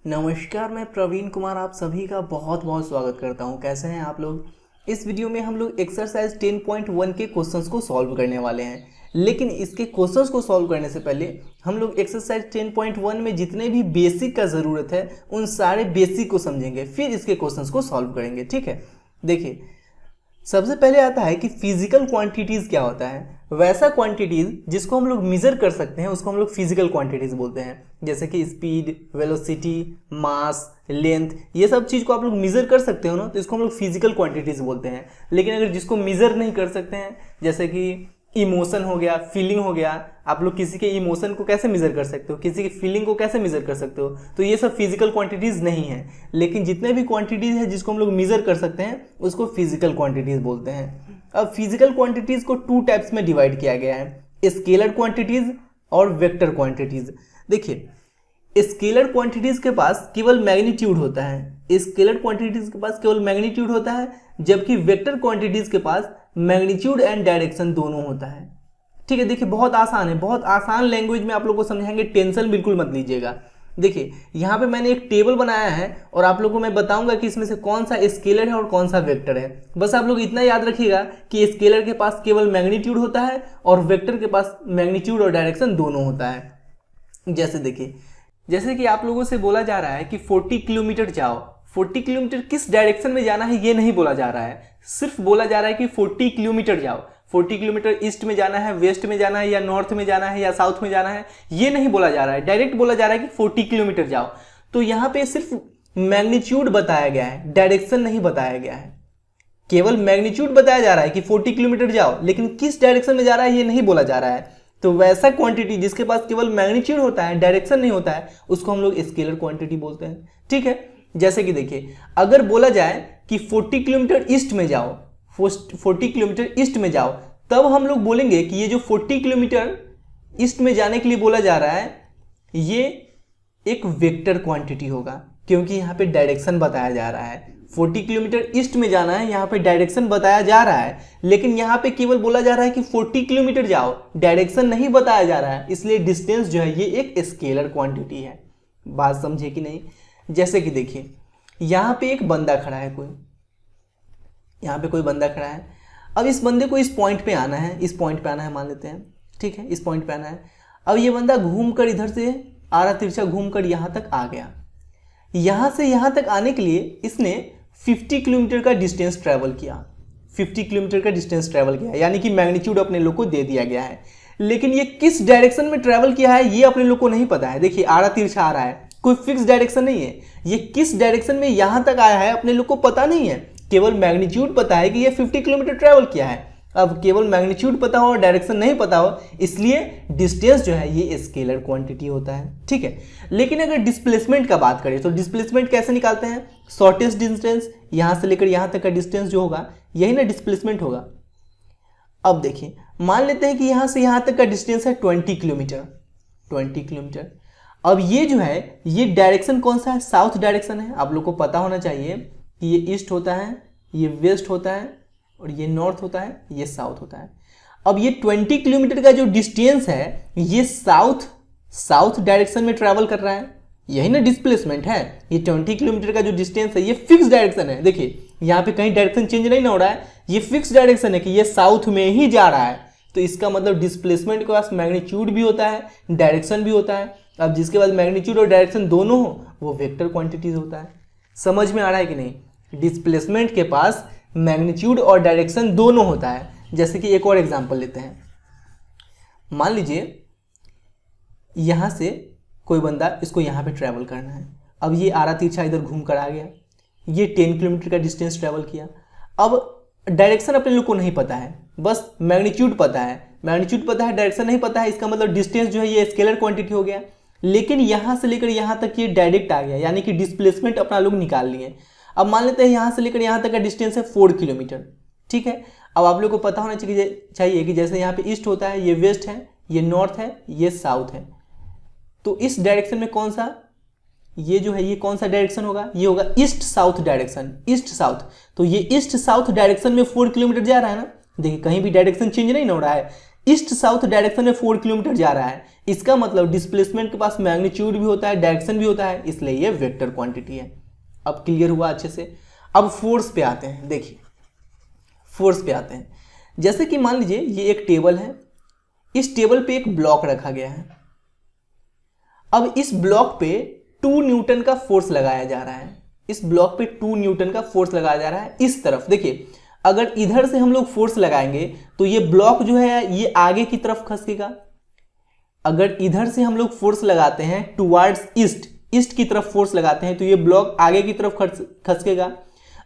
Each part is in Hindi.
नमस्कार, मैं प्रवीण कुमार आप सभी का बहुत बहुत स्वागत करता हूं। कैसे हैं आप लोग। इस वीडियो में हम लोग एक्सरसाइज 10.1 के क्वेश्चंस को सॉल्व करने वाले हैं। लेकिन इसके क्वेश्चंस को सॉल्व करने से पहले हम लोग एक्सरसाइज 10.1 में जितने भी बेसिक का ज़रूरत है उन सारे बेसिक को समझेंगे, फिर इसके क्वेश्चंस को सॉल्व करेंगे। ठीक है, देखिए सबसे पहले आता है कि फिजिकल क्वांटिटीज़ क्या होता है। वैसा क्वांटिटीज़ जिसको हम लोग मेज़र कर सकते हैं उसको हम लोग फिजिकल क्वांटिटीज़ बोलते हैं। जैसे कि स्पीड, वेलोसिटी, मास, लेंथ, ये सब चीज़ को आप लोग मेज़र कर सकते हो ना, तो इसको हम लोग फिजिकल क्वांटिटीज़ बोलते हैं। लेकिन अगर जिसको मेज़र नहीं कर सकते हैं, जैसे कि इमोशन हो गया, फीलिंग हो गया, आप लोग किसी के इमोशन को कैसे मेज़र कर सकते हो, किसी की फीलिंग को कैसे मेज़र कर सकते हो, तो ये सब फिजिकल क्वांटिटीज़ नहीं है। लेकिन जितने भी क्वांटिटीज़ है जिसको हम लोग मेज़र कर सकते हैं उसको फिजिकल क्वांटिटीज़ बोलते हैं। अब फिजिकल क्वांटिटीज़ को 2 टाइप्स में डिवाइड किया गया है, स्केलर क्वांटिटीज़ और वेक्टर क्वांटिटीज़। देखिए स्केलर क्वांटिटीज़ के पास केवल मैग्नीट्यूड होता है, स्केलर क्वांटिटीज़ के पास केवल मैग्नीट्यूड होता है, जबकि वेक्टर क्वांटिटीज़ के पास मैग्नीट्यूड एंड डायरेक्शन दोनों होता है। ठीक है, देखिए बहुत आसान है, बहुत आसान लैंग्वेज में आप लोगों को समझाएंगे, टेंशन बिल्कुल मत लीजिएगा। देखिए यहाँ पे मैंने एक टेबल बनाया है और आप लोगों को मैं बताऊंगा कि इसमें से कौन सा स्केलर है और कौन सा वेक्टर है। बस आप लोग इतना याद रखिएगा कि स्केलर के पास केवल मैग्नीट्यूड होता है और वेक्टर के पास मैग्नीट्यूड और डायरेक्शन दोनों होता है। जैसे देखिए, जैसे कि आप लोगों से बोला जा रहा है कि 40 किलोमीटर जाओ, 40 किलोमीटर किस डायरेक्शन में जाना है ये नहीं बोला जा रहा है, सिर्फ बोला जा रहा है कि 40 किलोमीटर जाओ। 40 किलोमीटर ईस्ट में जाना है, वेस्ट में जाना है, या नॉर्थ में जाना है, या साउथ में जाना है, ये नहीं बोला जा रहा है। डायरेक्ट बोला जा रहा है कि 40 किलोमीटर जाओ। तो यहाँ पे सिर्फ मैग्नीट्यूड बताया गया है, डायरेक्शन नहीं बताया गया है। केवल मैग्नीट्यूड बताया जा रहा है कि 40 किलोमीटर जाओ, लेकिन किस डायरेक्शन में जा रहा है ये नहीं बोला जा रहा है। तो वैसा क्वांटिटी जिसके पास केवल मैग्नीट्यूड होता है, डायरेक्शन नहीं होता है, उसको हम लोग स्केलर क्वांटिटी बोलते हैं। ठीक है, जैसे कि देखिए अगर बोला जाए कि 40 किलोमीटर ईस्ट में जाओ, 40 किलोमीटर ईस्ट में जाओ, तब हम लोग बोलेंगे कि ये जो 40 किलोमीटर ईस्ट में जाने के लिए बोला जा रहा है ये एक वेक्टर क्वांटिटी होगा, क्योंकि यहाँ पे डायरेक्शन बताया जा रहा है। 40 किलोमीटर ईस्ट में जाना है, यहाँ पे डायरेक्शन बताया जा रहा है, लेकिन यहाँ पे केवल बोला जा रहा है कि 40 किलोमीटर जाओ, डायरेक्शन नहीं बताया जा रहा है, इसलिए डिस्टेंस जो है ये एक स्केलर क्वांटिटी है। बात समझे कि नहीं। जैसे कि देखिए यहाँ पे एक बंदा खड़ा है, यहाँ पे कोई बंदा खड़ा है। अब इस बंदे को इस पॉइंट पे आना है, इस पॉइंट पे आना है मान लेते हैं। ठीक है, इस पॉइंट पे आना है। अब ये बंदा घूमकर इधर से आरा तिरछा घूमकर यहाँ तक आ गया। यहाँ से यहाँ तक आने के लिए इसने 50 किलोमीटर का डिस्टेंस ट्रैवल किया, 50 किलोमीटर का डिस्टेंस ट्रैवल किया, यानी कि मैग्नीट्यूड अपने लोग को दे दिया गया है। लेकिन ये किस डायरेक्शन में ट्रैवल किया है ये अपने लोग को नहीं पता है। देखिए आरा तिरछा आ रहा है, कोई फिक्स डायरेक्शन नहीं है, ये किस डायरेक्शन में यहाँ तक आया है अपने लोग को पता नहीं है। केवल मैग्नीट्यूड पता है कि ये 50 किलोमीटर ट्रैवल किया है। अब केवल मैग्नीट्यूड पता हो और डायरेक्शन नहीं पता हो, इसलिए डिस्टेंस जो है ये स्केलर क्वांटिटी होता है। ठीक है, लेकिन अगर डिस्प्लेसमेंट का बात करें तो डिस्प्लेसमेंट कैसे निकालते हैं। शॉर्टेस्ट डिस्टेंस, यहाँ से लेकर यहाँ तक का डिस्टेंस जो होगा यही ना डिस्प्लेसमेंट होगा। अब देखिए मान लेते हैं कि यहाँ से यहाँ तक का डिस्टेंस है 20 किलोमीटर, 20 किलोमीटर। अब ये जो है ये डायरेक्शन कौन सा है, साउथ डायरेक्शन है। आप लोग को पता होना चाहिए कि ये ईस्ट होता है, ये वेस्ट होता है, और ये नॉर्थ होता है, ये साउथ होता है। अब ये 20 किलोमीटर का जो डिस्टेंस है ये साउथ डायरेक्शन में ट्रैवल कर रहा है, यही ना डिस्प्लेसमेंट है। ये 20 किलोमीटर का जो डिस्टेंस है ये फिक्स डायरेक्शन है। देखिए यहाँ पे कहीं डायरेक्शन चेंज नहीं हो रहा है, ये फिक्स डायरेक्शन है कि ये साउथ में ही जा रहा है। तो इसका मतलब डिस्प्लेसमेंट के पास मैग्नीट्यूड भी होता है, डायरेक्शन भी होता है। अब जिसके पास मैग्नीट्यूड और डायरेक्शन दोनों हो वो वेक्टर क्वांटिटीज होता है। समझ में आ रहा है कि नहीं। डिस्प्लेसमेंट के पास मैग्नीट्यूड और डायरेक्शन दोनों होता है। जैसे कि एक और एग्जांपल लेते हैं। मान लीजिए यहाँ से कोई बंदा, इसको यहाँ पे ट्रैवल करना है। अब ये आरा तिरछा इधर घूम कर आ गया, ये 10 किलोमीटर का डिस्टेंस ट्रैवल किया। अब डायरेक्शन अपने लोग को नहीं पता है, बस मैग्नीट्यूड पता है, मैग्नीट्यूड पता है, डायरेक्शन नहीं पता है। इसका मतलब डिस्टेंस जो है ये स्केलर क्वांटिटी हो गया। लेकिन यहाँ से लेकर यहाँ तक ये डायरेक्ट आ गया, यानी कि डिस्प्लेसमेंट अपना लोग निकाल लिए। अब मान लेते हैं यहाँ से लेकर यहाँ तक का डिस्टेंस है 4 किलोमीटर। ठीक है, अब आप लोग को पता होना चाहिए कि जैसे यहाँ पे ईस्ट होता है, ये वेस्ट है, ये नॉर्थ है, ये साउथ है। तो इस डायरेक्शन में कौन सा, ये जो है ये कौन सा डायरेक्शन होगा, ये होगा east south direction, east south. तो ये ईस्ट साउथ डायरेक्शन में 4 किलोमीटर जा रहा है ना। देखिए कहीं भी डायरेक्शन चेंज नहीं हो रहा है, ईस्ट साउथ डायरेक्शन में 4 किलोमीटर जा रहा है, इसका मतलब डिस्प्लेसमेंट के पास मैग्नीट्यूड भी होता है, डायरेक्शन भी होता है, इसलिए ये वेक्टर क्वांटिटी है। अब क्लियर हुआ अच्छे से। अब फोर्स पे आते हैं। देखिए फोर्स पे आते हैं। जैसे कि मान लीजिए ये एक टेबल है, इस टेबल पे एक ब्लॉक रखा गया है। अब इस ब्लॉक पे 2 न्यूटन का फोर्स लगाया जा रहा है। इस ब्लॉक पे 2 न्यूटन का फोर्स लगाया जा रहा है इस तरफ। देखिए अगर इधर से हम लोग फोर्स लगाएंगे तो ये ब्लॉक जो है ये आगे की तरफ खसकेगा। अगर इधर से हम लोग फोर्स लगाते हैं टुवर्ड्स ईस्ट, ईस्ट की तरफ फोर्स लगाते हैं तो ये ब्लॉक आगे की तरफ खसकेगा।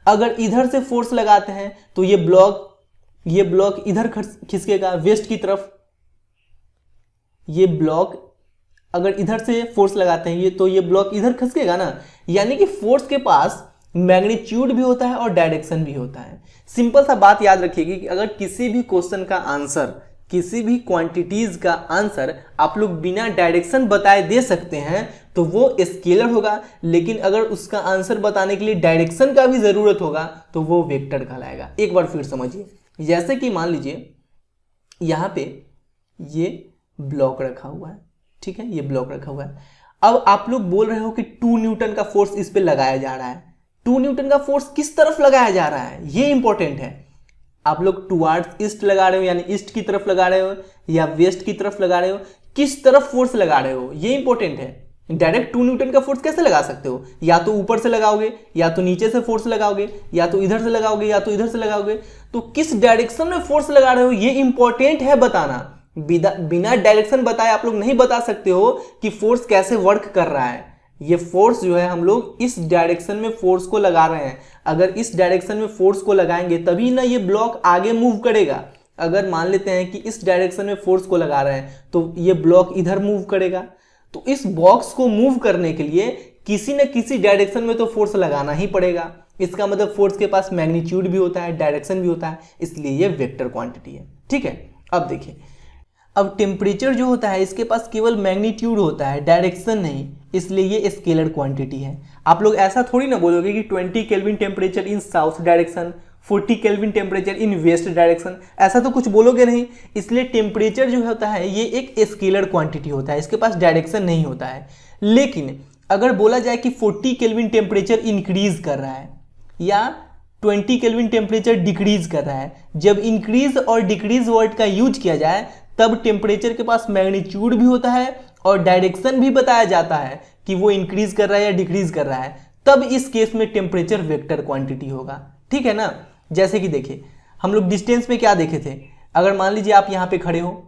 अगर इधर से फोर्स लगाते हैं तो ये ब्लॉक इधर खिसकेगा वेस्ट की तरफ। ये ब्लॉक अगर इधर से फोर्स लगाते हैं तो ये ब्लॉक इधर खसकेगा ना। यानी कि फोर्स के पास मैग्नीट्यूड भी होता है और डायरेक्शन भी होता है। सिंपल सा बात याद रखिएगा कि अगर किसी भी क्वेश्चन का आंसर, किसी भी क्वांटिटीज का आंसर आप लोग बिना डायरेक्शन बताए दे सकते हैं तो वो स्केलर होगा, लेकिन अगर उसका आंसर बताने के लिए डायरेक्शन का भी जरूरत होगा तो वो वेक्टर कहलाएगा। एक बार फिर समझिए, जैसे कि मान लीजिए यहाँ पे ये ब्लॉक रखा हुआ है, ठीक है, ये ब्लॉक रखा हुआ है। अब आप लोग बोल रहे हो कि 2 न्यूटन का फोर्स इस पे लगाया जा रहा है। 2 न्यूटन का फोर्स किस तरफ लगाया जा रहा है ये इंपॉर्टेंट है। आप लोग टुवर्ड्स ईस्ट लगा रहे हो यानी ईस्ट की तरफ लगा रहे हो या वेस्ट की तरफ लगा रहे हो, किस तरफ फोर्स लगा रहे हो ये इंपॉर्टेंट है। डायरेक्ट 2 न्यूटन का फोर्स कैसे लगा सकते हो? या तो ऊपर से लगाओगे, या तो नीचे से फोर्स लगाओगे, या तो इधर से लगाओगे, या तो इधर से लगाओगे। तो किस डायरेक्शन में फोर्स लगा रहे हो ये इंपॉर्टेंट है बताना। बिना डायरेक्शन बताए आप लोग नहीं बता सकते हो कि फोर्स कैसे वर्क कर रहा है। ये फोर्स जो है हम लोग इस डायरेक्शन में फोर्स को लगा रहे हैं। अगर इस डायरेक्शन में फोर्स को लगाएंगे तभी ना ये ब्लॉक आगे मूव करेगा। अगर मान लेते हैं कि इस डायरेक्शन में फोर्स को लगा रहे हैं तो ये ब्लॉक इधर मूव करेगा। तो इस बॉक्स को मूव करने के लिए किसी न किसी डायरेक्शन में तो फोर्स लगाना ही पड़ेगा। इसका मतलब फोर्स के पास मैग्नीट्यूड भी होता है, डायरेक्शन भी होता है, इसलिए ये वेक्टर क्वांटिटी है। ठीक है, अब देखिए, अब टेम्परेचर जो होता है इसके पास केवल मैग्नीट्यूड होता है, डायरेक्शन नहीं, इसलिए ये स्केलर क्वांटिटी है। आप लोग ऐसा थोड़ी ना बोलोगे कि 20 kelvin temperature in south direction, 40 kelvin temperature in west direction, ऐसा तो कुछ बोलोगे नहीं। इसलिए टेम्परेचर जो होता है ये एक स्केलर क्वांटिटी होता है, इसके पास डायरेक्शन नहीं होता है। लेकिन अगर बोला जाए कि 40 केल्विन टेम्परेचर इंक्रीज कर रहा है या 20 केल्विन टेम्परेचर डिक्रीज कर रहा है, जब इंक्रीज और डिक्रीज वर्ड का यूज किया जाए तब टेम्परेचर के पास मैग्नीट्यूड भी होता है और डायरेक्शन भी बताया जाता है कि वो इंक्रीज कर रहा है या डिक्रीज कर रहा है। तब इस केस में टेम्परेचर वेक्टर क्वांटिटी होगा। ठीक है ना। जैसे कि देखिए हम लोग डिस्टेंस में क्या देखे थे, अगर मान लीजिए आप यहाँ पे खड़े हो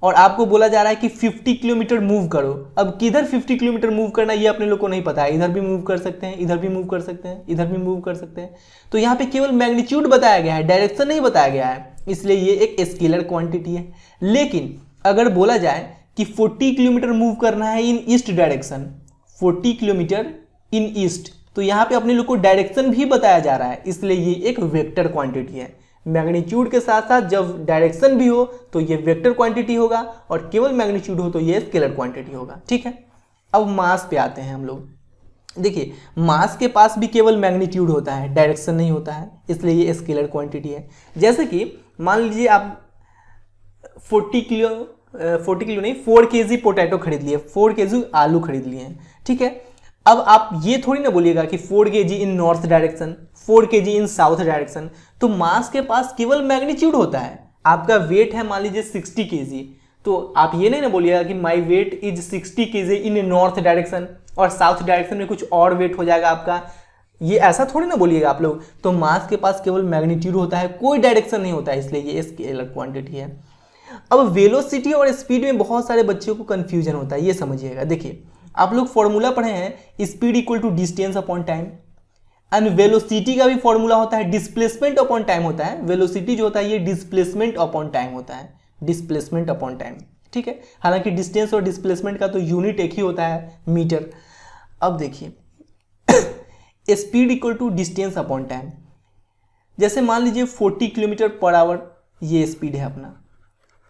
और आपको बोला जा रहा है कि 50 किलोमीटर मूव करो। अब किधर 50 किलोमीटर मूव करना ये अपने लोग को नहीं पता है। इधर भी मूव कर सकते हैं, इधर भी मूव कर सकते हैं, इधर भी मूव कर सकते हैं। तो यहाँ पे केवल मैग्नीट्यूड बताया गया है, डायरेक्शन नहीं बताया गया है, इसलिए ये एक स्केलर क्वांटिटी है। लेकिन अगर बोला जाए कि 40 किलोमीटर मूव करना है in east direction, 40 kilometre in east, तो यहाँ पे अपने लोग को डायरेक्शन भी बताया जा रहा है, इसलिए ये एक वेक्टर क्वांटिटी है। मैग्नीट्यूड के साथ साथ जब डायरेक्शन भी हो तो ये वेक्टर क्वांटिटी होगा और केवल मैग्नीट्यूड हो तो ये स्केलर क्वांटिटी होगा। ठीक है, अब मास पे आते हैं हम लोग। देखिए मास के पास भी केवल मैग्नीट्यूड होता है, डायरेक्शन नहीं होता है, इसलिए ये स्केलर क्वांटिटी है। जैसे कि मान लीजिए आप 4 kg पोटैटो खरीद लिए, 4 kg आलू खरीद लिए हैं। ठीक है, अब आप ये थोड़ी ना बोलिएगा कि 4 kg इन नॉर्थ डायरेक्शन, 4 kg इन साउथ डायरेक्शन। तो मास के पास केवल मैग्नीट्यूड होता है। आपका वेट है मान लीजिए 60 kg, तो आप ये नहीं ना बोलिएगा कि my weight is 60 kg in north direction और साउथ डायरेक्शन में कुछ और वेट हो जाएगा आपका, ये ऐसा थोड़ी ना बोलिएगा आप लोग। तो मास के पास केवल मैग्नीट्यूड होता है, कोई डायरेक्शन नहीं होता है, इसलिए ये स्केलर क्वांटिटी है। अब वेलोसिटी और स्पीड में बहुत सारे बच्चों को कंफ्यूजन होता है, ये समझिएगा। देखिए आप लोग फॉर्मूला पढ़े हैं, speed equal to distance upon time, and velocity का भी फॉर्मूला होता है डिस्प्लेसमेंट अपॉन टाइम होता है। वेलोसिटी जो होता है ये डिस्प्लेसमेंट अपॉन टाइम होता है, डिस्प्लेसमेंट अपॉन टाइम। ठीक है, हालांकि डिस्टेंस और डिस्प्लेसमेंट का तो यूनिट एक ही होता है, मीटर। अब देखिए speed equal to distance upon time, जैसे मान लीजिए 40 किलोमीटर पर आवर ये स्पीड है अपना,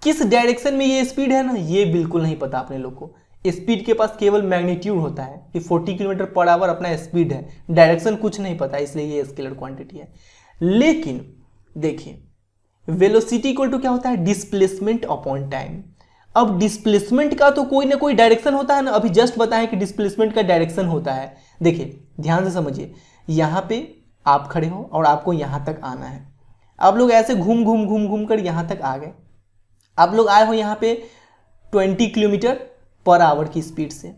किस डायरेक्शन में ये स्पीड है ना ये बिल्कुल नहीं पता अपने लोग को। स्पीड के पास केवल मैग्नीट्यूड होता है कि 40 किलोमीटर पर आवर अपना स्पीड है, डायरेक्शन कुछ नहीं पता, इसलिए ये स्केलर क्वांटिटी है। लेकिन देखिए वेलोसिटी इक्वल टू क्या होता है, डिस्प्लेसमेंट अपॉन टाइम। अब डिस्प्लेसमेंट का तो कोई ना कोई डायरेक्शन होता है ना, अभी जस्ट बताएं कि डिस्प्लेसमेंट का डायरेक्शन होता है। देखिए ध्यान से समझिए, यहाँ पे आप खड़े हो और आपको यहाँ तक आना है। आप लोग ऐसे घूम घूम घूम घूम कर यहाँ तक आ गए। आप लोग आए हो यहाँ पे 20 किलोमीटर पर आवर की स्पीड से।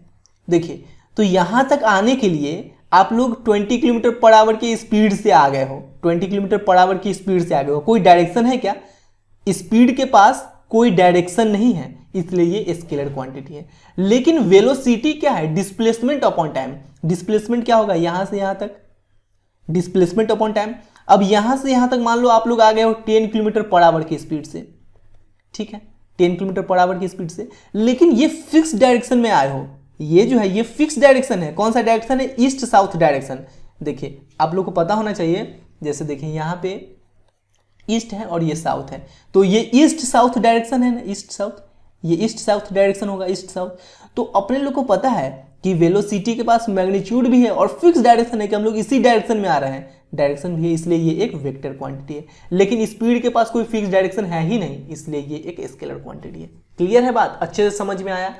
देखिए तो यहाँ तक आने के लिए आप लोग 20 किलोमीटर पर आवर की स्पीड से आ गए हो, 20 किलोमीटर पर आवर की स्पीड से आ गए हो। कोई डायरेक्शन है क्या? स्पीड के पास कोई डायरेक्शन नहीं है, इसलिए ये स्केलर क्वांटिटी है। लेकिन वेलोसिटी क्या है, डिस्प्लेसमेंट अपॉन टाइम। डिस्प्लेसमेंट क्या होगा, यहां से यहां तक, डिस्प्लेसमेंट अपॉन टाइम। अब यहां से यहां तक मान लो आप लोग आ गए हो 10 किलोमीटर पर आवर की स्पीड से, ठीक है, 10 किलोमीटर पर आवर की स्पीड से। लेकिन ये फिक्स डायरेक्शन में आए हो, ये जो है ये फिक्स डायरेक्शन है। कौन सा डायरेक्शन है, ईस्ट साउथ डायरेक्शन। देखिए आप लोग को पता होना चाहिए, जैसे देखिए यहाँ पे ईस्ट है और ये साउथ है, तो ये ईस्ट साउथ डायरेक्शन है ना, ईस्ट साउथ, ये ईस्ट साउथ डायरेक्शन होगा, ईस्ट साउथ। तो अपने लोग को पता है कि वेलोसिटी के पास मैग्नीट्यूड भी है और फिक्स डायरेक्शन है कि हम लोग इसी डायरेक्शन में आ रहे हैं, डायरेक्शन भी है, इसलिए ये एक वेक्टर क्वांटिटी है। लेकिन स्पीड के पास कोई फिक्स डायरेक्शन है ही नहीं, इसलिए ये एक स्केलर क्वांटिटी है। क्लियर है बात, अच्छे से समझ में आया।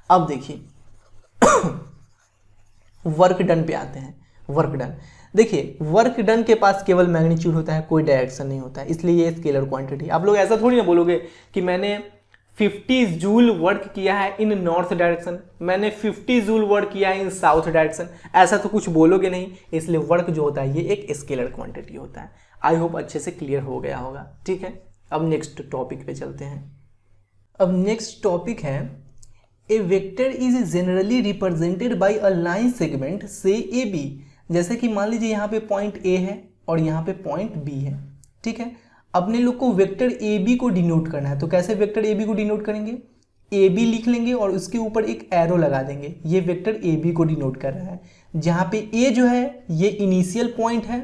अब देखिए वर्क डन पे आते हैं। वर्क डन, देखिए वर्क डन के पास केवल मैग्नीट्यूड होता है, कोई डायरेक्शन नहीं होता है, इसलिए ये स्केलर क्वांटिटी। आप लोग ऐसा थोड़ी ना बोलोगे कि मैंने 50 जूल वर्क किया है इन नॉर्थ डायरेक्शन, मैंने 50 जूल वर्क किया है इन साउथ डायरेक्शन, ऐसा तो कुछ बोलोगे नहीं। इसलिए वर्क जो होता है ये एक स्केलर क्वांटिटी होता है। आई होप अच्छे से क्लियर हो गया होगा, ठीक है। अब नेक्स्ट टॉपिक पे चलते हैं। अब नेक्स्ट टॉपिक है, a vector is generally represented by a line segment से ए बी। जैसे कि मान लीजिए यहाँ पे पॉइंट ए है और यहाँ पे पॉइंट बी है, ठीक है। अपने लोग को वेक्टर ए बी को डिनोट करना है, तो कैसे वेक्टर ए बी को डिनोट करेंगे, ए बी लिख लेंगे और उसके ऊपर एक एरो लगा देंगे। ये वेक्टर ए बी को डिनोट कर रहा है, जहाँ पे ए जो है ये इनिशियल पॉइंट है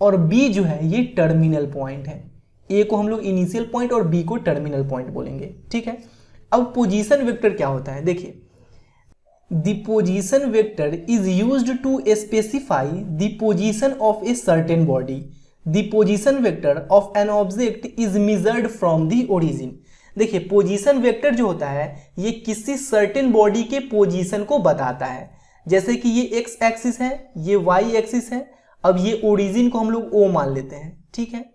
और बी जो है ये टर्मिनल पॉइंट है। ए को हम लोग इनिशियल पॉइंट और बी को टर्मिनल पॉइंट बोलेंगे, ठीक है। अब पोजीशन वेक्टर क्या होता है, देखिए the position vector is used to specify the position of a certain body. The position vector of an object is measured from the origin. देखिए पोजीशन वेक्टर जो होता है ये किसी सर्टेन बॉडी के पोजीशन को बताता है। जैसे कि ये एक्स एक्सिस है, ये वाई एक्सिस है। अब ये ओरिजिन को हम लोग ओ मान लेते हैं, ठीक है।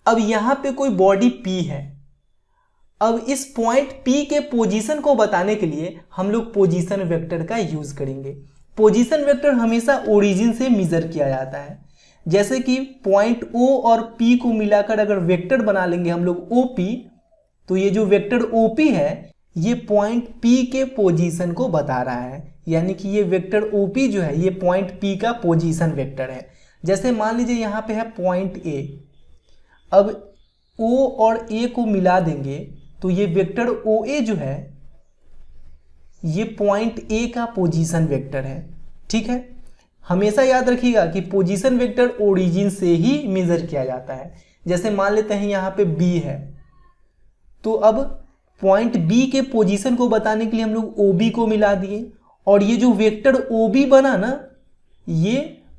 अब यहाँ पे कोई बॉडी पी है, अब इस पॉइंट P के पोजीशन को बताने के लिए हम लोग पोजीशन वेक्टर का यूज करेंगे। पोजीशन वेक्टर हमेशा ओरिजिन से मेजर किया जाता है। जैसे कि पॉइंट O और P को मिलाकर अगर वेक्टर बना लेंगे हम लोग OP, तो ये जो वेक्टर OP है ये पॉइंट P के पोजीशन को बता रहा है, यानी कि ये वेक्टर OP जो है ये पॉइंट P का पोजीशन वेक्टर है। जैसे मान लीजिए यहाँ पे है पॉइंट A, अब O और A को मिला देंगे तो ये वेक्टर OA जो है ये पॉइंट A का पोजीशन वेक्टर है, ठीक है। हमेशा याद रखिएगा कि पोजीशन वेक्टर ओरिजिन से ही मेजर किया जाता है। जैसे मान लेते हैं यहाँ पे B है, तो अब पॉइंट B के पोजीशन को बताने के लिए हम लोग OB को मिला दिए और ये जो वेक्टर OB बना ना ये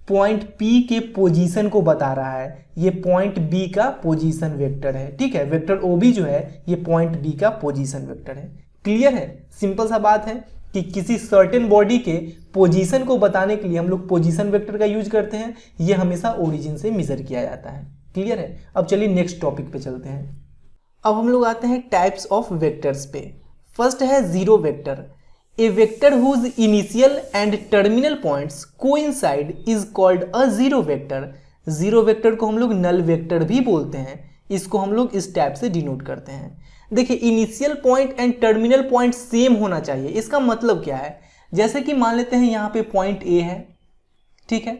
पॉइंट P के पोजीशन को बता रहा है, ये पॉइंट B का पोजीशन वेक्टर है, ठीक है। वेक्टर OB जो है ये पॉइंट B का पोजीशन वेक्टर है। क्लियर है, सिंपल सा बात है कि किसी सर्टेन बॉडी के पोजीशन को बताने के लिए हम लोग पोजीशन वेक्टर का यूज करते हैं, ये हमेशा ओरिजिन से मेजर किया जाता है। क्लियर है। अब चलिए नेक्स्ट टॉपिक पे चलते हैं। अब हम लोग आते हैं टाइप्स ऑफ वेक्टर्स पे। फर्स्ट है zero vector. A vector whose initial and terminal points coincide is called a zero vector। Zero vector को हम लोग नल वेक्टर भी बोलते हैं। इसको हम लोग इस टाइप से डिनोट करते हैं। देखिए initial point and terminal point same होना चाहिए। इसका मतलब क्या है, जैसे कि मान लेते हैं यहाँ पे पॉइंट A है, ठीक है।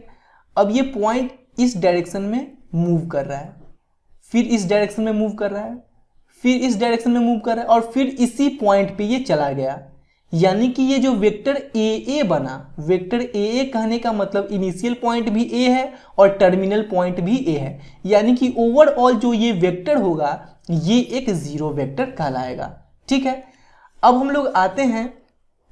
अब ये पॉइंट इस डायरेक्शन में मूव कर रहा है, फिर इस डायरेक्शन में मूव कर रहा है, फिर इस डायरेक्शन में मूव कर रहा है और फिर इसी पॉइंट पे ये चला गया। यानी कि ये जो वेक्टर AA बना, वेक्टर AA कहने का मतलब इनिशियल पॉइंट भी A है और टर्मिनल पॉइंट भी A है। यानी कि ओवरऑल जो ये वेक्टर होगा ये एक जीरो वेक्टर कहलाएगा, ठीक है। अब हम लोग आते हैं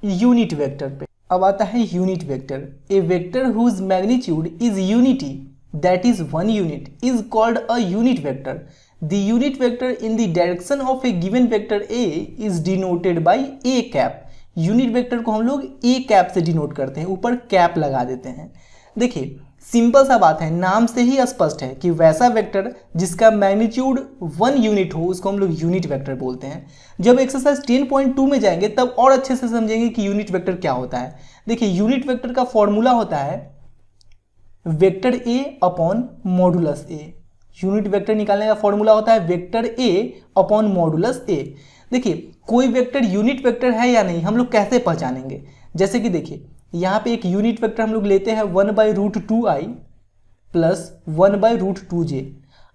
यूनिट वेक्टर पे। अब आता है unit vector. A vector whose magnitude is unity that is 1 unit is called a unit vector. The unit vector in the direction of a given vector A is denoted by A cap. Unit vector को हम लोग ए कैप से डिनोट करते हैं, ऊपर कैप लगा देते हैं। देखिए सिंपल सा बात है, नाम से ही स्पष्ट है कि वैसा वेक्टर जिसका मैग्नीट्यूड 1 यूनिट हो उसको हम लोग यूनिट वेक्टर बोलते हैं। जब एक्सरसाइज 10.2 में जाएंगे तब और अच्छे से समझेंगे कि यूनिट वेक्टर क्या होता है। देखिए यूनिट वेक्टर का फॉर्मूला होता है vector A upon modulus A. Unit vector निकालने का फॉर्मूला होता है वेक्टर ए अपॉन मॉडुलस ए। देखिए कोई वेक्टर यूनिट वेक्टर है या नहीं हम लोग कैसे पहचानेंगे, जैसे कि देखिए यहाँ पे एक यूनिट वेक्टर हम लोग लेते हैं 1/√2i प्लस 1/√2j।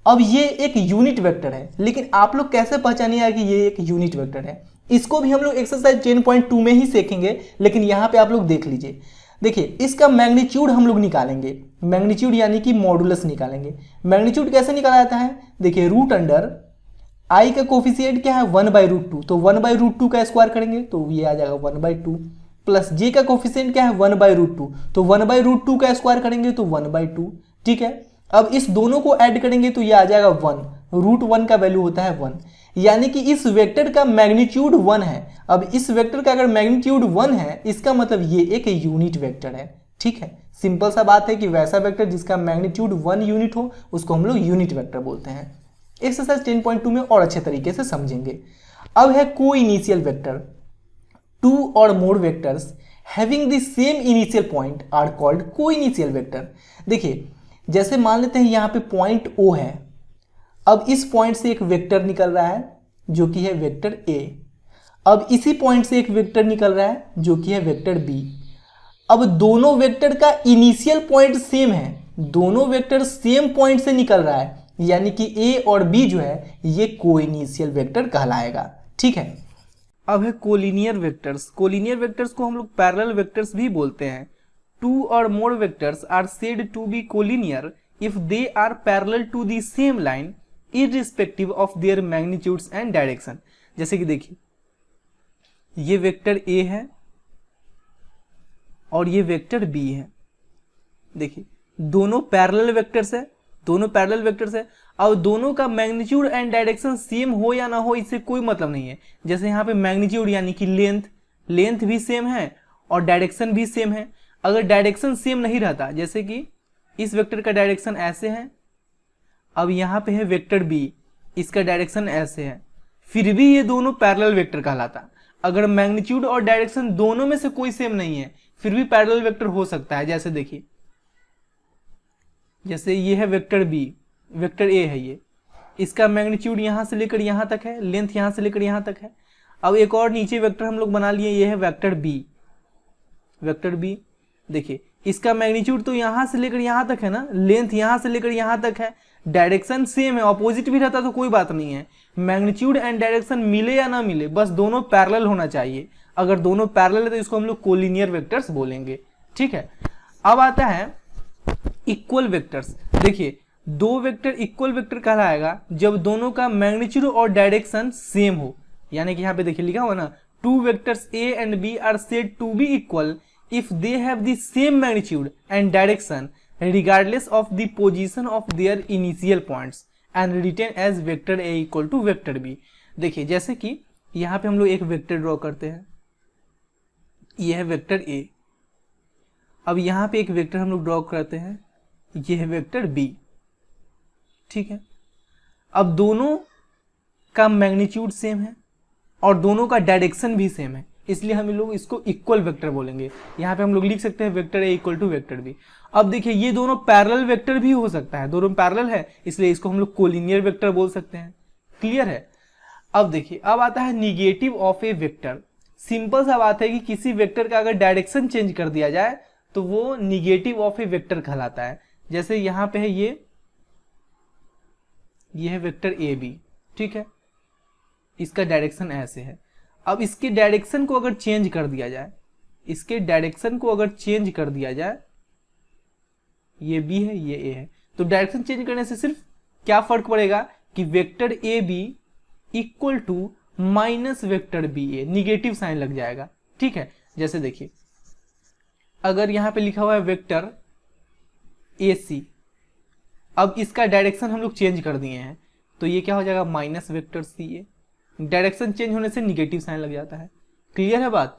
अब ये एक यूनिट वेक्टर है, लेकिन आप लोग कैसे पहचानिएगा कि ये एक यूनिट वेक्टर है, इसको भी हम लोग एक्सरसाइज 10.2 में ही सीखेंगे, लेकिन यहाँ पे आप लोग देख लीजिए। देखिए इसका मैग्नीट्यूड हम लोग निकालेंगे, मैग्नीट्यूड यानी कि मॉडुलस निकालेंगे। मैग्नीट्यूड कैसे निकाला जाता है, देखिए रूट अंडर आई का कोफिशिएंट क्या है 1/√2, तो 1/√2 का स्क्वायर करेंगे तो ये आ जाएगा 1/2, प्लस जे का कोफिशिएंट क्या है 1/√2, तो 1/√2 का स्क्वायर करेंगे तो 1/2। ठीक है, अब इस दोनों को ऐड करेंगे तो ये आ जाएगा 1, √1 का वैल्यू होता है 1, यानी कि इस वेक्टर का मैग्नीट्यूड 1 है। अब इस वेक्टर का अगर मैग्नीट्यूड 1 है इसका मतलब ये एक यूनिट वेक्टर है। ठीक है, सिंपल सा बात है कि वैसा वेक्टर जिसका मैग्नीट्यूड 1 यूनिट हो उसको हम लोग यूनिट वेक्टर बोलते हैं। एक्सरसाइज 10.2 में और अच्छे तरीके से समझेंगे। अब है को initial vector. Two or more vectors having the same initial point are called coinitial vector. देखिए जैसे मान लेते हैं यहाँ पे पॉइंट O है, अब इस पॉइंट से एक वेक्टर निकल रहा है जो कि है वेक्टर A, अब इसी पॉइंट से एक वेक्टर निकल रहा है जो कि है वेक्टर B। अब दोनों वेक्टर का इनिशियल पॉइंट सेम है, दोनों वेक्टर सेम पॉइंट से निकल रहा है, यानी कि A और B जो है ये को इनिशियल वेक्टर कहलाएगा। ठीक है, अब है कोलिनियर वेक्टर्स। कोलिनियर वेक्टर्स को हम लोग पैरेलल वेक्टर्स भी बोलते हैं। Two or more vectors are said to be collinear if they are parallel to the same line irrespective of their magnitudes and direction. जैसे कि देखिए ये वेक्टर A है और ये वेक्टर B है। देखिए दोनों पैरेलल वेक्टर्स है, दोनों पैरेलल वेक्टर्स है। अब दोनों का मैग्नीट्यूड एंड डायरेक्शन सेम हो या ना हो इससे कोई मतलब नहीं है। जैसे यहाँ पे मैग्नीट्यूड यानी कि लेंथ भी सेम है और डायरेक्शन भी सेम है। अगर डायरेक्शन सेम नहीं रहता, जैसे कि इस वेक्टर का डायरेक्शन ऐसे है, अब यहाँ पे है वेक्टर B, इसका डायरेक्शन ऐसे है, फिर भी ये दोनों पैरेलल वेक्टर कहलाता। अगर मैग्नीट्यूड और डायरेक्शन दोनों में से कोई सेम नहीं है फिर भी पैरेलल वेक्टर हो सकता है। जैसे देखिए जैसे ये है वेक्टर B, वेक्टर A है ये, इसका मैग्नीट्यूड यहाँ से लेकर यहाँ तक है, लेंथ यहाँ से लेकर यहाँ तक है। अब एक और नीचे वेक्टर हम लोग बना लिए, ये है वेक्टर B, वेक्टर B। देखिए इसका मैग्नीट्यूड तो यहाँ से लेकर यहाँ तक है ना, लेंथ यहाँ से लेकर यहाँ तक है, डायरेक्शन सेम है, ऑपोजिट भी रहता तो कोई बात नहीं है। मैग्नीट्यूड एंड डायरेक्शन मिले या ना मिले, बस दोनों पैरेलल होना चाहिए। अगर दोनों पैरेलल है तो इसको हम लोग कोलिनियर वेक्टर्स बोलेंगे। ठीक है, अब आता है इक्वल वेक्टर्स। देखिए दो वेक्टर इक्वल वेक्टर कहलाएगा जब दोनों का मैग्नीट्यूड और डायरेक्शन सेम हो, यानी कि यहाँ पे देखिए लिखा हुआ ना, two vectors A and B are said to be equal if they have the same magnitude and direction regardless of the position of their initial points and written as vector A equal to vector B। देखिए जैसे कि यहाँ पे हम लोग एक वेक्टर ड्रॉ करते हैं, ये है वेक्टर A। अब यहाँ पे एक वेक्टर हम लोग ड्रॉ करते हैं, ये है वेक्टर B। ठीक है, अब दोनों का मैग्नीट्यूड सेम है और दोनों का डायरेक्शन भी सेम है, इसलिए हम लोग इसको इक्वल वेक्टर बोलेंगे। यहाँ पे हम लोग लिख सकते हैं vector A equal to vector B। अब देखिए ये दोनों पैरेलल वेक्टर भी हो सकता है, दोनों पैरेलल है इसलिए इसको हम लोग कोलिनियर वेक्टर बोल सकते हैं। क्लियर है। अब देखिए अब आता है negative of A vector. Simple सा बात है कि किसी वेक्टर का अगर डायरेक्शन चेंज कर दिया जाए तो वो निगेटिव ऑफ ए वेक्टर कहलाता है। जैसे यहाँ पे है ये है वेक्टर AB। ठीक है, इसका डायरेक्शन ऐसे है। अब इसके डायरेक्शन को अगर चेंज कर दिया जाए, इसके डायरेक्शन को अगर चेंज कर दिया जाए, ये B है ये A है, तो डायरेक्शन चेंज करने से सिर्फ क्या फर्क पड़ेगा कि vector AB equal to minus vector BA, negative sign लग जाएगा। ठीक है, जैसे देखिए अगर यहाँ पे लिखा हुआ है वेक्टर AC, अब इसका डायरेक्शन हम लोग चेंज कर दिए हैं, तो ये क्या हो जाएगा माइनस वेक्टर सी ए। डायरेक्शन चेंज होने से निगेटिव साइन लग जाता है। क्लियर है बात।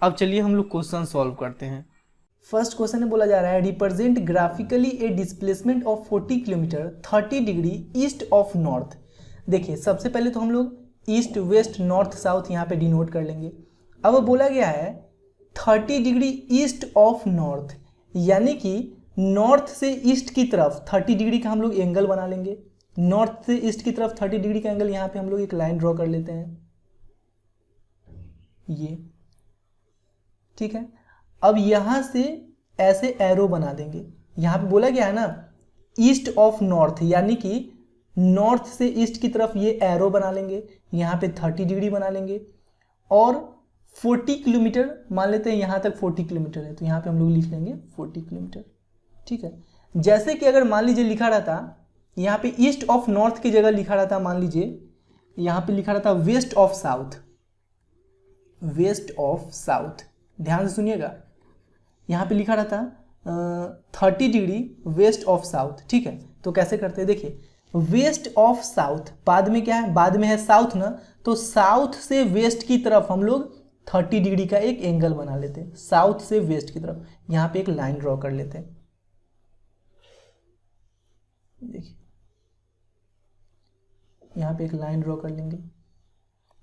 अब चलिए हम लोग क्वेश्चन सॉल्व करते हैं। फर्स्ट क्वेश्चन में बोला जा रहा है represent graphically A displacement of 40 kilometre 30 degree east of north. देखिए सबसे पहले तो हम लोग ईस्ट वेस्ट नॉर्थ साउथ यहाँ पे डिनोट कर लेंगे। अब बोला गया है 30 डिग्री ईस्ट ऑफ नॉर्थ, यानी कि नॉर्थ से ईस्ट की तरफ 30 डिग्री का हम लोग एंगल बना लेंगे। नॉर्थ से ईस्ट की तरफ 30 डिग्री का एंगल, यहाँ पे हम लोग एक लाइन ड्रॉ कर लेते हैं ये, ठीक है। अब यहां से ऐसे एरो बना देंगे। यहां पे बोला गया है ना ईस्ट ऑफ नॉर्थ, यानी कि नॉर्थ से ईस्ट की तरफ ये एरो बना लेंगे। यहां पे 30 डिग्री बना लेंगे और 40 किलोमीटर मान लेते हैं, यहां तक 40 किलोमीटर है तो यहां पे हम लोग लिख लेंगे 40 किलोमीटर, ठीक है। जैसे कि अगर मान लीजिए लिखा रहता यहाँ पे ईस्ट ऑफ नॉर्थ की जगह लिखा रहता, मान लीजिए यहाँ पे लिखा रहता west of south, west of south, ध्यान से सुनिएगा। यहाँ पे लिखा रहता 30 डिग्री वेस्ट ऑफ साउथ, ठीक है। तो कैसे करते हैं, देखिए वेस्ट ऑफ साउथ बाद में क्या है, बाद में है साउथ ना, तो साउथ से वेस्ट की तरफ हम लोग 30 डिग्री का एक एंगल बना लेते हैं। साउथ से वेस्ट की तरफ यहाँ पे एक लाइन ड्रॉ कर लेते हैं। देखिए यहाँ पे एक लाइन ड्रॉ कर लेंगे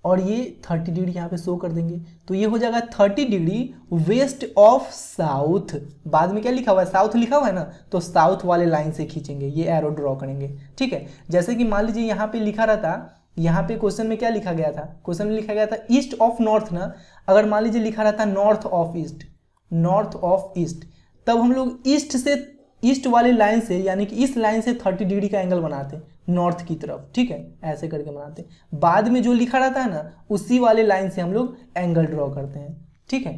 और ये 30 डिग्री यहाँ पे शो कर देंगे। तो ये हो जाएगा 30 डिग्री वेस्ट ऑफ साउथ। बाद में क्या लिखा हुआ है, साउथ लिखा हुआ है ना, तो साउथ वाले लाइन से खींचेंगे, ये एरो ड्रॉ करेंगे, ठीक है। जैसे कि मान लीजिए यहाँ पे लिखा रहता, यहाँ पे क्वेश्चन में क्या लिखा गया था, क्वेश्चन में लिखा गया था ईस्ट ऑफ नॉर्थ ना, अगर मान लीजिए लिखा रहता north of east, north of east, तब हम लोग ईस्ट से, ईस्ट वाले लाइन से, यानी कि इस लाइन से 30 डिग्री का एंगल बनाते नॉर्थ की तरफ, ठीक है, ऐसे करके बनाते। बाद में जो लिखा रहता है ना उसी वाले लाइन से हम लोग एंगल ड्रॉ करते हैं, ठीक है।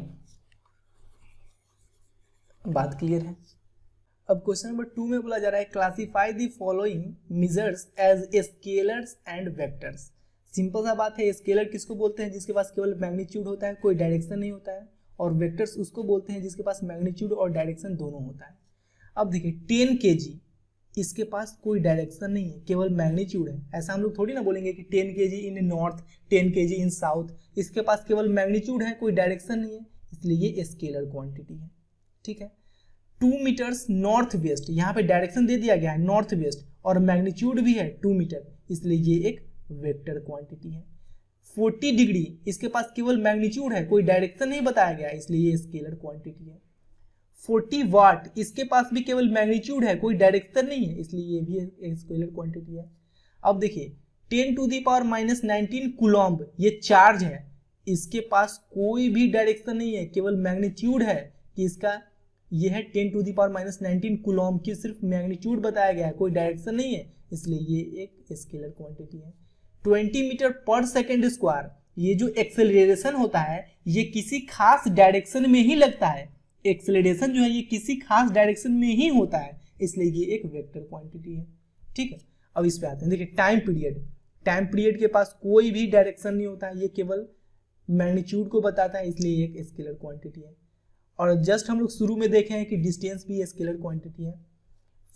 बात क्लियर है। अब क्वेश्चन नंबर 2 में बोला जा रहा है classify the following measures as scalars and vectors. Simple सा बात है, स्केलर किसको बोलते हैं, जिसके पास केवल मैग्नीट्यूड होता है, कोई डायरेक्शन नहीं होता है, और वेक्टर्स उसको बोलते हैं जिसके पास मैग्नीट्यूड और डायरेक्शन दोनों होता है। अब देखिए 10 kg, इसके पास कोई डायरेक्शन नहीं है, केवल मैग्नीट्यूड है। ऐसा हम लोग थोड़ी ना बोलेंगे कि 10 kg इन नॉर्थ, 10 kg इन साउथ, इसके पास केवल मैग्नीट्यूड है, कोई डायरेक्शन नहीं है, इसलिए ये स्केलर क्वांटिटी है, ठीक है। 2 मीटर्स नॉर्थ वेस्ट, यहाँ पे डायरेक्शन दे दिया गया है नॉर्थ वेस्ट और मैग्नीट्यूड भी है 2 मीटर, इसलिए ये एक वेक्टर क्वांटिटी है। 40 डिग्री, इसके पास केवल मैग्नीट्यूड है, कोई डायरेक्शन नहीं बताया गया, इसलिए ये स्केलर क्वांटिटी है। 40 वाट, इसके पास भी केवल मैग्नीट्यूड है, कोई डायरेक्शन नहीं है, इसलिए ये भी एक स्केलर क्वांटिटी है। अब देखिए 10 टू द पावर -19 कूलम्ब, ये चार्ज है, इसके पास कोई भी डायरेक्शन नहीं है, केवल मैग्नीट्यूड है कि इसका ये है 10 टू द पावर -19 कूलम्ब की सिर्फ मैग्नीट्यूड बताया गया है, कोई डायरेक्शन नहीं है, इसलिए ये एक स्केलर क्वांटिटी है। 20 मीटर पर सेकेंड स्क्वायर, ये जो एक्सेलरेशन होता है ये किसी खास डायरेक्शन में ही लगता है, एक्सेलरेशन जो है ये किसी खास डायरेक्शन में ही होता है, इसलिए ये एक वेक्टर क्वांटिटी है, ठीक है। अब इस पे आते हैं, देखिए टाइम पीरियड, टाइम पीरियड के पास कोई भी डायरेक्शन नहीं होता है, ये केवल मैग्नीट्यूड को बताता है, इसलिए एक स्केलर क्वांटिटी है। और जस्ट हम लोग शुरू में देखे हैं कि डिस्टेंस भी स्केलर क्वांटिटी है।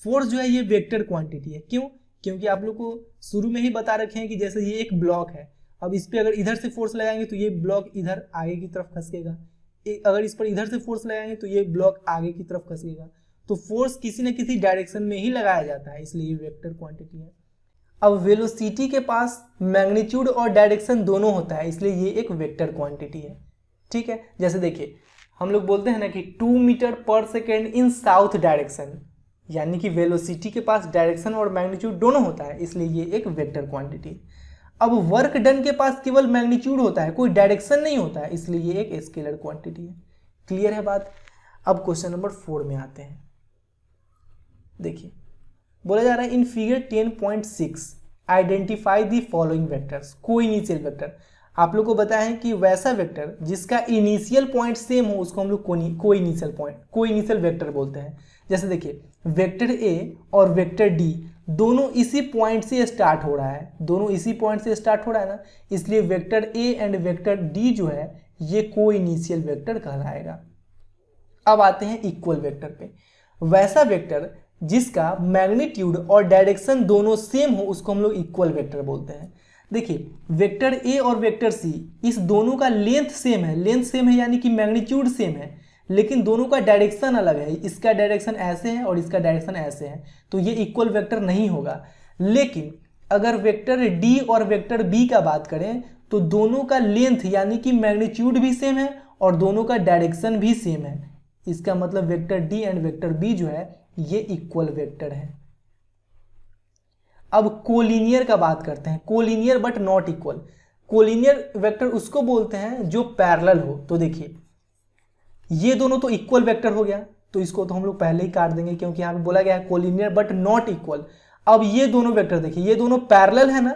फोर्स जो है ये वेक्टर क्वांटिटी है, क्यों, क्योंकि आप लोग को शुरू में ही बता रखे हैं कि जैसे ये एक ब्लॉक है, अब इस पर अगर इधर से फोर्स लगाएंगे तो ये ब्लॉक इधर आगे की तरफ खसकेगा, अगर इस पर इधर से फोर्स लगाएंगे तो ये ब्लॉक आगे की तरफ खसकेगा, तो फोर्स किसी न किसी डायरेक्शन में ही लगाया जाता है, इसलिए ये वेक्टर क्वांटिटी है। अब वेलोसिटी के पास मैग्नीट्यूड और डायरेक्शन दोनों होता है, इसलिए ये एक वेक्टर क्वांटिटी है, ठीक है। जैसे देखिए हम लोग बोलते हैं ना कि 2 मीटर पर सेकेंड इन साउथ डायरेक्शन, यानी कि वेलोसिटी के पास डायरेक्शन और मैग्नीट्यूड दोनों होता है, इसलिए ये एक वेक्टर क्वांटिटी है। अब वर्क डन के पास केवल मैग्नीट्यूड होता है, कोई डायरेक्शन नहीं होता है, इसलिए ये एक स्केलर क्वांटिटी है। क्लियर है बात। अब क्वेश्चन नंबर 4 में आते हैं। देखिए बोला जा रहा है in figure 10.6 identify the following vectors coinitial vector. आप लोग को बताया है कि वैसा वेक्टर जिसका इनिशियल पॉइंट सेम हो उसको हम लोग कोइनिशियल वेक्टर बोलते हैं। जैसे देखिए वेक्टर ए और वेक्टर डी दोनों इसी पॉइंट से स्टार्ट हो रहा है, दोनों इसी पॉइंट से स्टार्ट हो रहा है ना, इसलिए vector A and vector D जो है ये कोइनिशियल वेक्टर कहलाएगा। अब आते हैं इक्वल वेक्टर पे। वैसा वेक्टर जिसका मैग्नीट्यूड और डायरेक्शन दोनों सेम हो उसको हम लोग इक्वल वेक्टर बोलते हैं। देखिए वेक्टर ए और वेक्टर सी इस दोनों का लेंथ सेम है यानी कि मैग्नीट्यूड सेम है, लेकिन दोनों का डायरेक्शन अलग है। इसका डायरेक्शन ऐसे है और इसका डायरेक्शन ऐसे है, तो ये इक्वल वेक्टर नहीं होगा। लेकिन अगर वेक्टर डी और वेक्टर बी का बात करें तो दोनों का लेंथ यानी कि मैग्नीट्यूड भी सेम है और दोनों का डायरेक्शन भी सेम है। इसका मतलब vector D and vector B जो है ये इक्वल वेक्टर है। अब कोलिनियर का बात करते हैं, collinear but not equal. Collinear vector उसको बोलते हैं जो पैरेलल हो। तो देखिए ये दोनों तो इक्वल वेक्टर हो गया, तो इसको तो हम लोग पहले ही काट देंगे क्योंकि यहाँ पे बोला गया है कोलिनियर बट नॉट इक्वल। अब ये दोनों वेक्टर देखिए, ये दोनों पैरेलल है ना,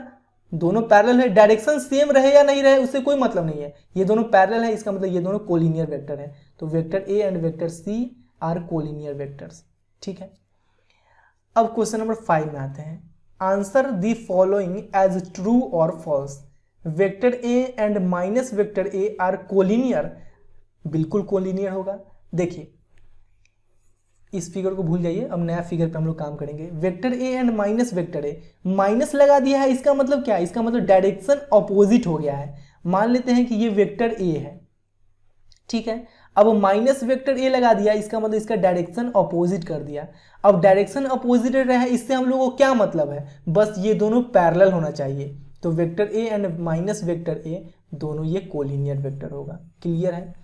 दोनों पैरेलल है, डायरेक्शन सेम रहे या नहीं रहे उससे कोई मतलब नहीं है, ये दोनों पैरेलल है, इसका मतलब ये दोनों कोलिनियर वेक्टर है। तो vector A and vector C are collinear vectors. ठीक है, अब क्वेश्चन नंबर 5 में आते हैं। Answer the following as true or false. Vector A and minus vector A are collinear. बिल्कुल कोलिनियर होगा। देखिए इस फिगर को भूल जाइए, अब नया फिगर पे हम लोग काम करेंगे। Vector A and minus vector A, minus लगा दिया है, इसका मतलब क्या है, इसका मतलब डायरेक्शन ऑपोजिट हो गया है। मान लेते हैं कि ये वेक्टर ए है, ठीक है, अब माइनस वेक्टर ए लगा दिया, इसका मतलब इसका डायरेक्शन ऑपोजिट कर दिया। अब डायरेक्शन ऑपोजिट रहा है, इससे हम लोगों को क्या मतलब है, बस ये दोनों पैरेलल होना चाहिए। तो vector A and minus vector A दोनों ये कोलिनियर वेक्टर होगा। क्लियर है।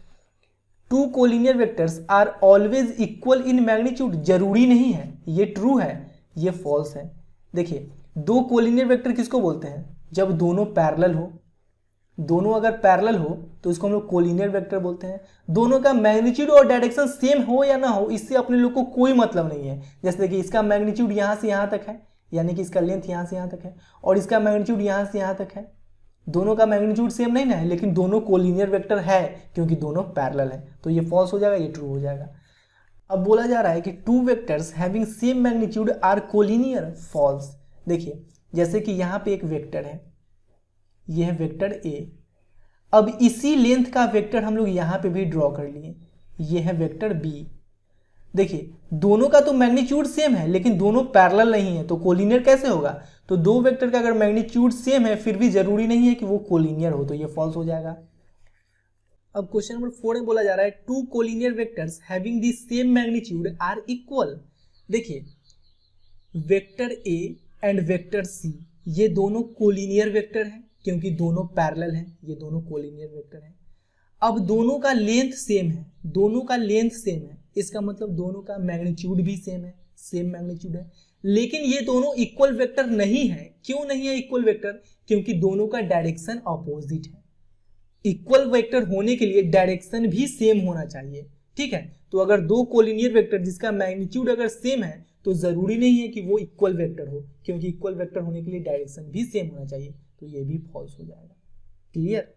Two collinear vectors are always equal in magnitude, जरूरी नहीं है, ये ट्रू है ये फॉल्स है। देखिए दो कोलिनियर वेक्टर किसको बोलते हैं, जब दोनों पैरेलल हो। दोनों अगर पैरेलल हो तो इसको हम लोग कोलिनियर वेक्टर बोलते हैं। दोनों का मैग्नीट्यूड और डायरेक्शन सेम हो या ना हो इससे अपने लोग को कोई मतलब नहीं है। जैसे देखिए इसका मैग्नीट्यूड यहाँ से यहाँ तक है, यानी कि इसका लेंथ यहाँ से यहाँ तक है, और इसका मैग्नीट्यूड यहाँ से यहाँ तक है। दोनों का मैग्नीट्यूड सेम नहीं ना है, लेकिन दोनों कोलिनियर वेक्टर है क्योंकि दोनों पैरेलल है, तो ये फॉल्स हो जाएगा, ये ट्रू हो जाएगा। अब बोला जा रहा है कि two vectors having same magnitude are collinear, false. देखिए जैसे कि यहाँ पे एक वेक्टर है, यह है वेक्टर ए। अब इसी लेंथ का वेक्टर हम लोग यहाँ पे भी ड्रॉ कर लिए, यह है वेक्टर बी। देखिए दोनों का तो मैग्नीट्यूड सेम है लेकिन दोनों पैरेलल नहीं है, तो कोलिनियर कैसे होगा। तो दो वेक्टर का अगर मैग्नीट्यूड सेम है फिर भी जरूरी नहीं है कि वो कोलिनियर हो, तो ये फॉल्स हो जाएगा। अब क्वेश्चन नंबर 4 में बोला जा रहा है two collinear vectors having the same magnitude are equal. देखिए vector A and vector C ये दोनों कोलिनियर वेक्टर हैं क्योंकि दोनों पैरेलल हैं, ये दोनों कोलिनियर वेक्टर हैं। अब दोनों का लेंथ सेम है, दोनों का लेंथ सेम है, इसका मतलब दोनों का मैग्नीट्यूड भी सेम है, सेम मैग्नीट्यूड है। लेकिन ये दोनों इक्वल वेक्टर नहीं है। क्यों नहीं है इक्वल वेक्टर, क्योंकि दोनों का डायरेक्शन ऑपोजिट है। इक्वल वेक्टर होने के लिए डायरेक्शन भी सेम होना चाहिए। ठीक है, तो अगर दो कोलिनियर वेक्टर जिसका मैग्नीट्यूड अगर सेम है तो जरूरी नहीं है कि वो इक्वल वेक्टर हो, क्योंकि इक्वल वेक्टर होने के लिए डायरेक्शन भी सेम होना चाहिए, तो ये भी फॉल्स हो जाएगा। क्लियर।